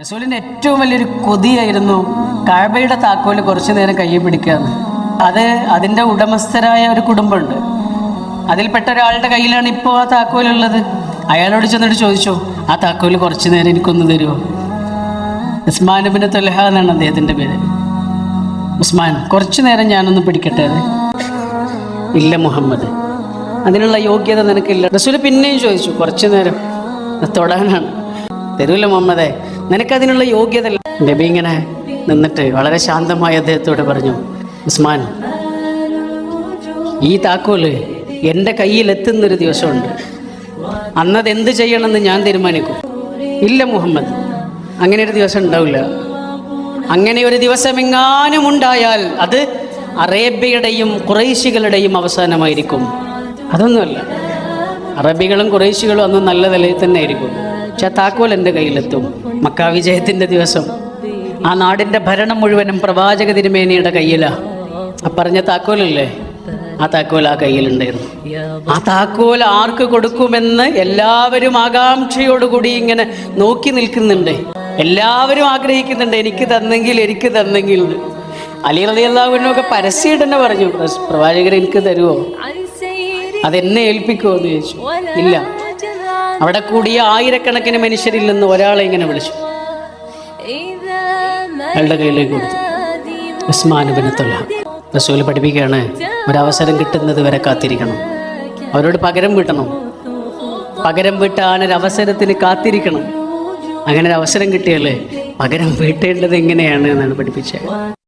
റസൂലിൻ്റെ ഏറ്റവും വലിയൊരു കൊതിയായിരുന്നു കഅബയുടെ താക്കോല് കുറച്ചു നേരം കയ്യിൽ പിടിക്കാന്ന്. അതിൻ്റെ ഉടമസ്ഥരായ ഒരു കുടുംബമുണ്ട്. അതിൽപ്പെട്ട ഒരാളുടെ കയ്യിലാണ് ഇപ്പോൾ ആ താക്കോലുള്ളത്. അയാളോട് ചെന്നിട്ട് ചോദിച്ചു, ആ താക്കോല് കുറച്ചു നേരം എനിക്കൊന്ന് തരുമോ? ഉസ്മാൻ ഇബ്നു ത്വൽഹ എന്നാണ് അദ്ദേഹത്തിൻ്റെ പേര്. ഉസ്മാൻ, കുറച്ചു നേരം ഞാനൊന്ന് പിടിക്കട്ടെ അത്. ഇല്ല മുഹമ്മദ്, അതിനുള്ള യോഗ്യത നിനക്കില്ല. റസൂൽ പിന്നെയും ചോദിച്ചു, കുറച്ചു നേരം തൊടാനാണ്. തരൂല്ല മുഹമ്മദേ, നിനക്കതിനുള്ള യോഗ്യത ഇല്ല. നബി ഇങ്ങനെ നിന്നിട്ട് വളരെ ശാന്തമായി അദ്ദേഹത്തോട് പറഞ്ഞു, ഉസ്മാൻ, ഈ താക്കോല് എൻ്റെ കയ്യിലെത്തുന്നൊരു ദിവസമുണ്ട്. അന്നത് എന്ത് ചെയ്യണമെന്ന് ഞാൻ തീരുമാനിക്കും. ഇല്ല മുഹമ്മദ്, അങ്ങനെ ഒരു ദിവസം ഉണ്ടാവില്ല. അങ്ങനെ ഒരു ദിവസം എങ്ങാനും ഉണ്ടായാൽ അത് അറേബ്യയുടെയും ഖുറൈശികളുടെയും അവസാനമായിരിക്കും. അതൊന്നുമല്ല, അറബികളും ഖുറൈശികളും അന്ന് നല്ല നിലയിൽ തന്നെ ആയിരിക്കും. പക്ഷെ താക്കോൽ എൻ്റെ കയ്യിലെത്തും. മക്ക വിജയത്തിൻ്റെ ദിവസം ആ നാടിൻ്റെ ഭരണം മുഴുവനും പ്രവാചക തിരുമേനിയുടെ കയ്യിലാണ്. ആ പറഞ്ഞ താക്കോലല്ലേ, ആ താക്കോൽ ആ കയ്യിലുണ്ടായിരുന്നു. ആ താക്കോൽ ആർക്ക് കൊടുക്കുമെന്ന് എല്ലാവരും ആകാംക്ഷയോടുകൂടി ഇങ്ങനെ നോക്കി നിൽക്കുന്നുണ്ട്. എല്ലാവരും ആഗ്രഹിക്കുന്നുണ്ട്, എനിക്ക് തന്നെങ്കിൽ. അലി റളിയല്ലാഹു അൻഹു ഒക്കെ പരസ്യമായിട്ട് തന്നെ പറഞ്ഞു, പ്രവാചകരെ എനിക്ക് തരുമോ, അതെന്നെ ഏൽപ്പിക്കുമോ എന്ന് ചോദിച്ചു. ഇല്ല. അവിടെ കൂടിയ ആയിരക്കണക്കിന് മനുഷ്യരിൽ നിന്ന് ഒരാളെ ഇങ്ങനെ വിളിച്ചു, അയാളുടെ കയ്യിലേക്ക് കൊടുത്തു. ഉസ്മാൻ ഇബ്നു ത്വൽഹ. റസൂൽ പഠിപ്പിക്കുകയാണ്, ഒരവസരം കിട്ടുന്നത് വരെ കാത്തിരിക്കണം. അവരോട് പകരം വീട്ടണം. പകരം വീട്ടാനൊരവസരത്തിന് കാത്തിരിക്കണം. അങ്ങനെ ഒരു അവസരം കിട്ടിയാൽ പകരം വീട്ടേണ്ടത് എങ്ങനെയാണ് എന്നാണ് പഠിപ്പിച്ചത്.